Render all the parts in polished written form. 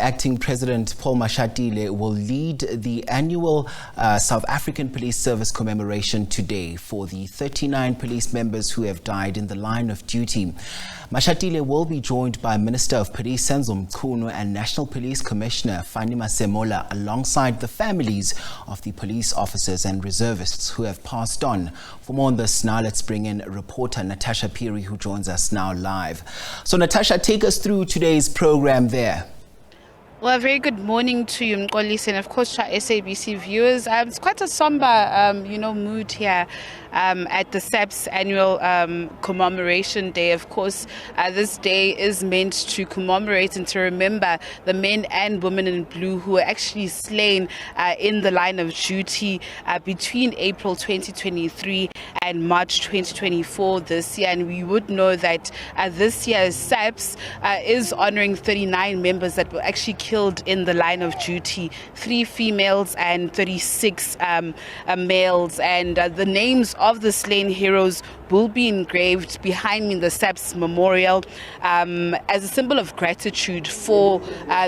Acting President Paul Mashatile will lead the annual South African Police Service commemoration today for the 39 police members who have died in the line of duty. Mashatile will be joined by Minister of Police Senzo Mchunu and National Police Commissioner Fannie Masemola alongside the families of the police officers and reservists who have passed on. For more on this, now let's bring in reporter Natasha Phiri, who joins us now live. So Natasha, take us through today's program there. Well, a very good morning to you, Mkolisi, and of course to our SABC viewers. It's quite a somber, mood here at the SAPS annual Commemoration Day. Of course, this day is meant to commemorate and to remember the men and women in blue who were actually slain in the line of duty between April 2023 and March 2024 this year. And we would know that this year's SAPS is honoring 39 members that were actually killed in the line of duty, 3 females and 36 males, and the names of the slain heroes will be engraved behind me in the SAPS memorial as a symbol of gratitude for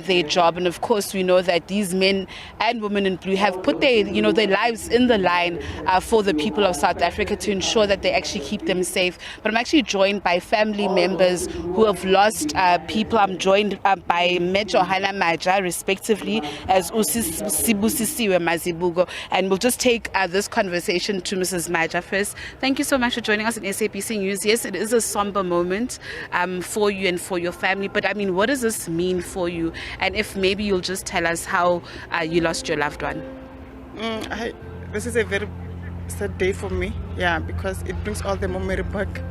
their job. And of course, we know that these men and women in blue have put their lives in the line for the people of South Africa to ensure that they actually keep them safe. But I'm actually joined by family members who have lost people. I'm joined by Major Hana Maja, respectively, as Sibusisiwe Mazibugo. And we'll just take this conversation to Mrs. Maja first. Thank you so much for joining us in SABC News. Yes, it is a somber moment for you and for your family, but I mean, what does this mean for you? And if maybe you'll just tell us how you lost your loved one. This is a very sad day for me, because it brings all the memory back.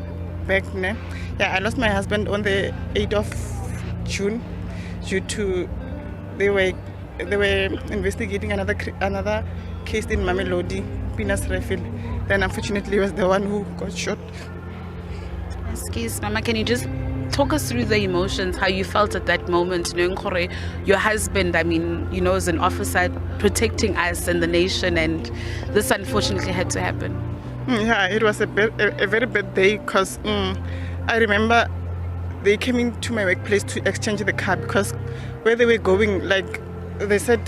I lost my husband on the 8th of June due to they were investigating another case in Mamelodi, Pinas Rifle. Then unfortunately he was the one who got shot. Excuse Mama, can you just talk us through the emotions, how you felt at that moment, knowing your husband, is an officer protecting us and the nation, and this unfortunately had to happen? It was a very bad day because I remember they came into my workplace to exchange the car because where they were going, like they said,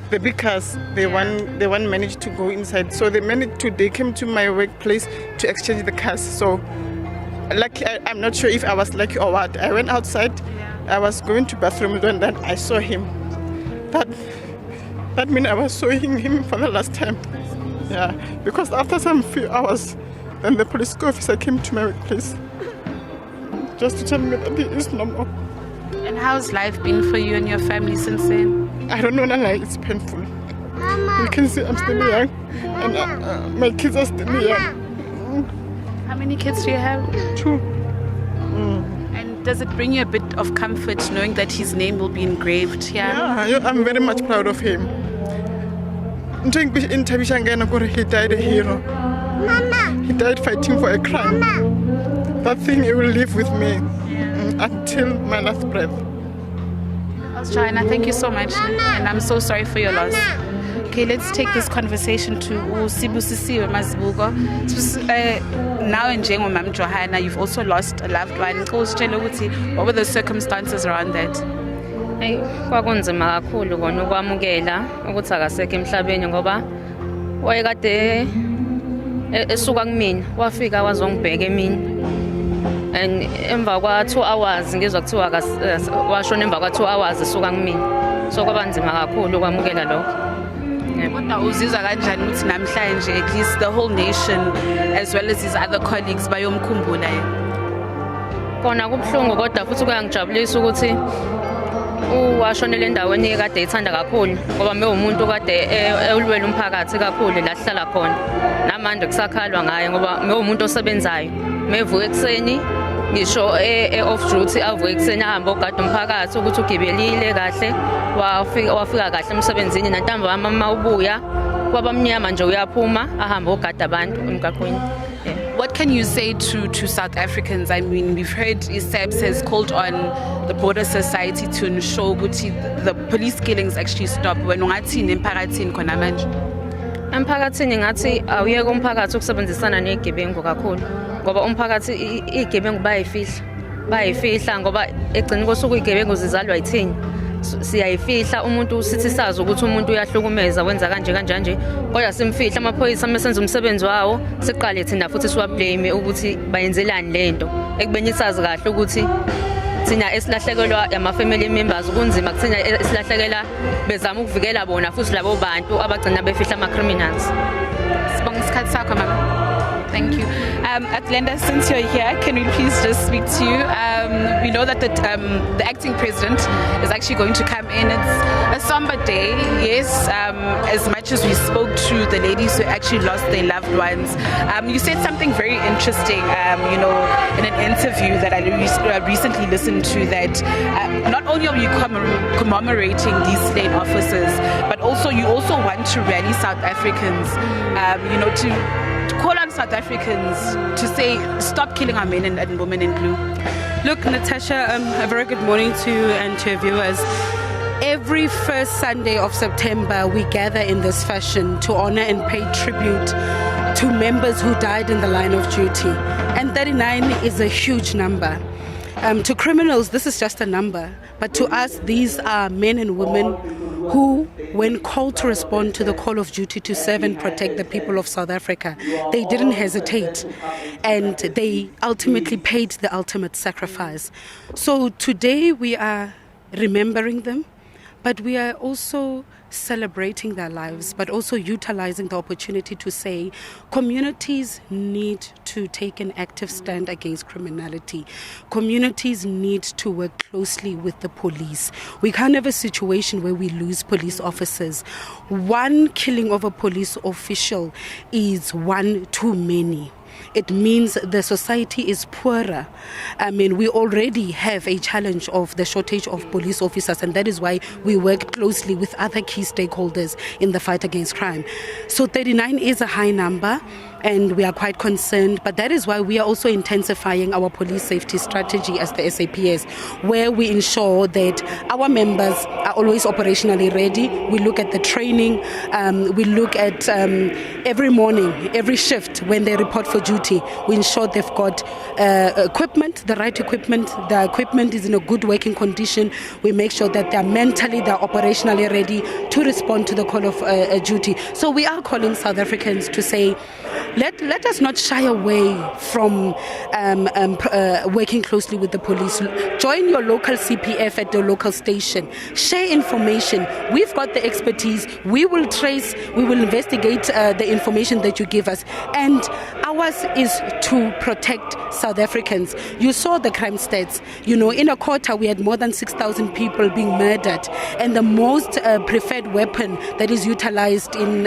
the big cars, they one managed to go inside. So they came to my workplace to exchange the cars. So lucky, I'm not sure if I was lucky or what. I went outside, I was going to bathroom, and then I saw him. That means I was seeing him for the last time. Because after some few hours, then the police officer came to my workplace just to tell me that he is no more. And how's life been for you and your family since then? I don't know, Nana, it's painful. You can see I'm still young, and my kids are still young. How many kids do you have? 2. And does it bring you a bit of comfort knowing that his name will be engraved here? Yeah, I'm very much proud of him. He died a hero. Mama. He died fighting for a crime. Mama. That thing, it will live with me until my last breath. China, thank you so much, and I'm so sorry for your loss. Okay, let's take this conversation to Sibusisiwe Mazibugo. Now in Mam Johanna, you've also lost a loved one. What were the circumstances around that? Kwakunzima kakhulu kona ukwamukela ukuthi akasekho emhlabeni ngoba wayekade esuka kumina wafika wazongibheka emini. And emva kwa 2 hours ngizwa kuthiwa washona emva kwa 2 hours esuka kumina. So kwaba nzima kakhulu ukwamukela lokho. Kodwa uzizwa kanjani ukuthi namhlanje at least the whole nation as well as his other colleagues bayomkhumbula yena? Kona kubhlungu kodwa futhi kuyangijabulisa ukuthi washonela endaweni ekade ethanda kakhulu ngoba umuntu kade ewulwela umphakathi kakhulu la hlala khona. Namanje kusakhalwa ngaye ngoba umuntu osebenzayo. Mevuka ekseni ngisho off duty avuka ekseni ahamba ogada umphakathi ukuthi ugibelile kahle wafika kahle emsebenzini nantambama mama ubuya kwabamnyama nje uyaphuma ahamba ogada abantu emgaqweni. What can you say to South Africans? I mean, we've heard SAPS has called on the broader society to ensure that the police killings actually stop. When ungathini emphakathini khona manje? Emphakathini ngathi awuyeke umphakathi ukusebenzisana nezigebengu kakhulu ngoba umphakathi izigebengu bayifihla ngoba egcina kosuku izigebengu zizalwa yithini siyayifihla umuntu sithi sazi ukuthi umuntu uyahlukumeza wenza kanje kanje kodwa simfihla amaphoyisa mesenza umsebenzi wawo siqale thina futhi siwablame ukuthi bayenzelani lento ekubeni sazi kahle ukuthi thina esilahlekelwa ama-family members kunzima kuthina esilahlekela bezama ukuvikela bona futhi labo bantu abagcina befihla ama-criminals. Sibonga isikhathi sakho mama. Thank you. Atlenda, since you're here, can we please just speak to you? We know that the acting president is actually going to come in. It's a somber day, yes, as much as we spoke to the ladies who actually lost their loved ones. You said something very interesting, in an interview that I recently listened to, that not only are you commemorating these slain officers, but also you also want to rally South Africans, to call on South Africans to say, stop killing our men and women in blue. Look, Natasha, a very good morning to you and to your viewers. Every first Sunday of September, we gather in this fashion to honor and pay tribute to members who died in the line of duty. And 39 is a huge number. To criminals, this is just a number. But to us, these are men and women who, when called to respond to the call of duty to serve and protect the people of South Africa, they didn't hesitate, and they ultimately paid the ultimate sacrifice. So today we are remembering them, but we are also celebrating their lives, but also utilizing the opportunity to say communities need to take an active stand against criminality. Communities need to work closely with the police. We can't have a situation where we lose police officers. One killing of a police official is one too many. It means the society is poorer. I mean, we already have a challenge of the shortage of police officers, and that is why we work closely with other key stakeholders in the fight against crime. So 39 is a high number, and we are quite concerned, but that is why we are also intensifying our police safety strategy as the SAPS, where we ensure that our members are always operationally ready. We look at the training, we look at every morning, every shift when they report for duty, we ensure they've got equipment, the right equipment, the equipment is in a good working condition. We make sure that they're mentally, they're operationally ready to respond to the call of duty. So we are calling South Africans to say, let us not shy away from working closely with the police. Join your local CPF at the local station. Share information. We've got the expertise. We will trace, we will investigate the information that you give us. And ours is to protect South Africans. You saw the crime stats. In a quarter, we had more than 6,000 people being murdered. And the most preferred weapon that is utilized in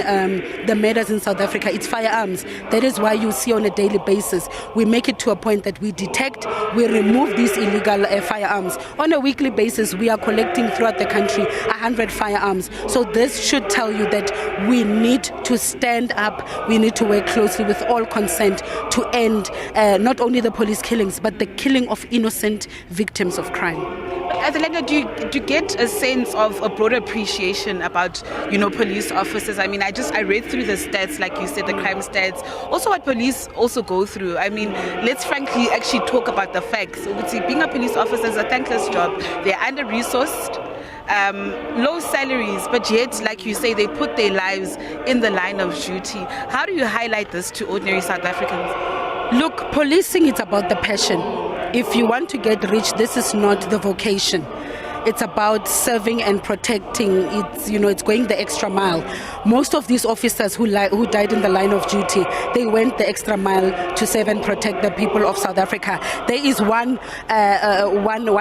the murders in South Africa, it's firearms. That is why you see on a daily basis, we make it to a point that we detect, we remove these illegal firearms. On a weekly basis, we are collecting throughout the country 100 firearms. So this should tell you that we need to stand up, we need to work closely with all consent to end not only the police killings, but the killing of innocent victims of crime. Adelina, do you get a sense of a broader appreciation about, police officers? I mean, I read through the stats, like you said, the crime stats, also what police also go through. I mean, let's frankly actually talk about the facts. Being a police officer is a thankless job. They're under-resourced, low salaries, but yet, like you say, they put their lives in the line of duty. How do you highlight this to ordinary South Africans? Look, policing is about the passion. If you want to get rich, this is not the vocation. It's about serving and protecting. It's going the extra mile. Most of these officers who died in the line of duty, they went the extra mile to serve and protect the people of South Africa. There is one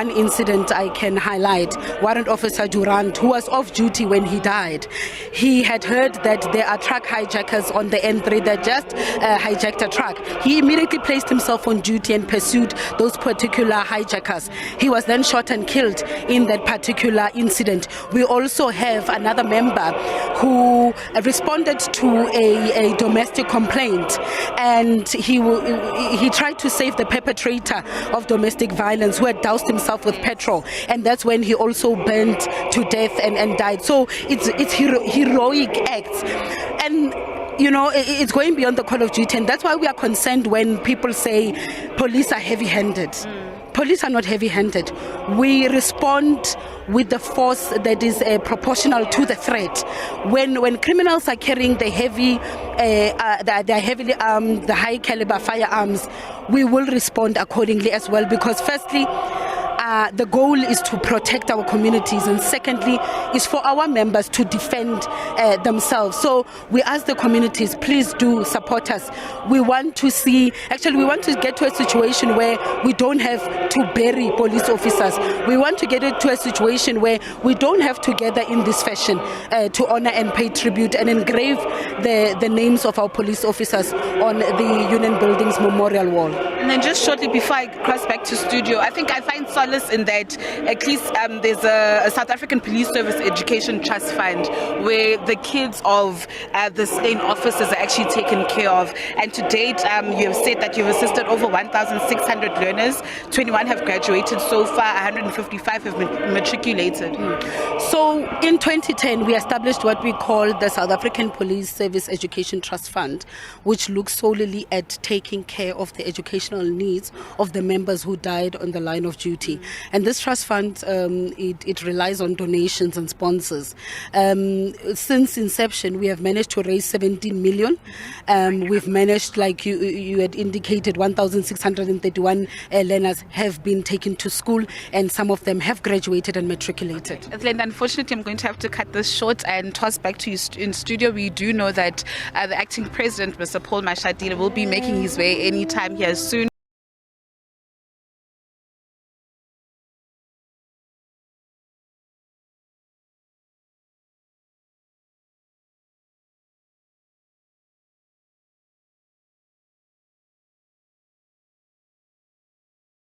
incident I can highlight. Warrant Officer Durant, who was off duty when he died, he had heard that there are truck hijackers on the N3 that just hijacked a truck. He immediately placed himself on duty and pursued those particular hijackers. He was then shot and killed in that particular incident. We also have another member who responded to a domestic complaint, and he tried to save the perpetrator of domestic violence, who had doused himself with petrol, and that's when he also burned to death and died. So it's heroic acts, and it's going beyond the call of duty, and that's why we are concerned when people say police are heavy-handed. police are not heavy-handed. We respond with the force that is proportional to the threat. When criminals are carrying the heavily armed, the high caliber firearms, we will respond accordingly as well, because firstly, the goal is to protect our communities, and secondly is for our members to defend themselves. So we ask the communities, please do support us. We want to get to a situation where we don't have to bury police officers. We want to get it to a situation where we don't have to gather in this fashion to honor and pay tribute and engrave the names of our police officers on the Union Building's memorial wall. And then just shortly before I cross back to studio, I think I find solace in that at least there's a South African Police Service Education Trust Fund where the kids of the slain officers are actually taken care of. And to date, you have said that you've assisted over 1,600 learners. 21 have graduated so far, 155 have matriculated. So in 2010, we established what we call the South African Police Service Education Trust Fund, which looks solely at taking care of the educational needs of the members who died on the line of duty. And this trust fund, it relies on donations and sponsors. Since inception, we have managed to raise 17 million. We've managed, like you had indicated, 1,631 learners have been taken to school, and some of them have graduated and matriculated. Unfortunately, I'm going to have to cut this short and toss back to you in studio. We do know that the acting president, Mr. Paul Mashatile, will be making his way anytime here soon.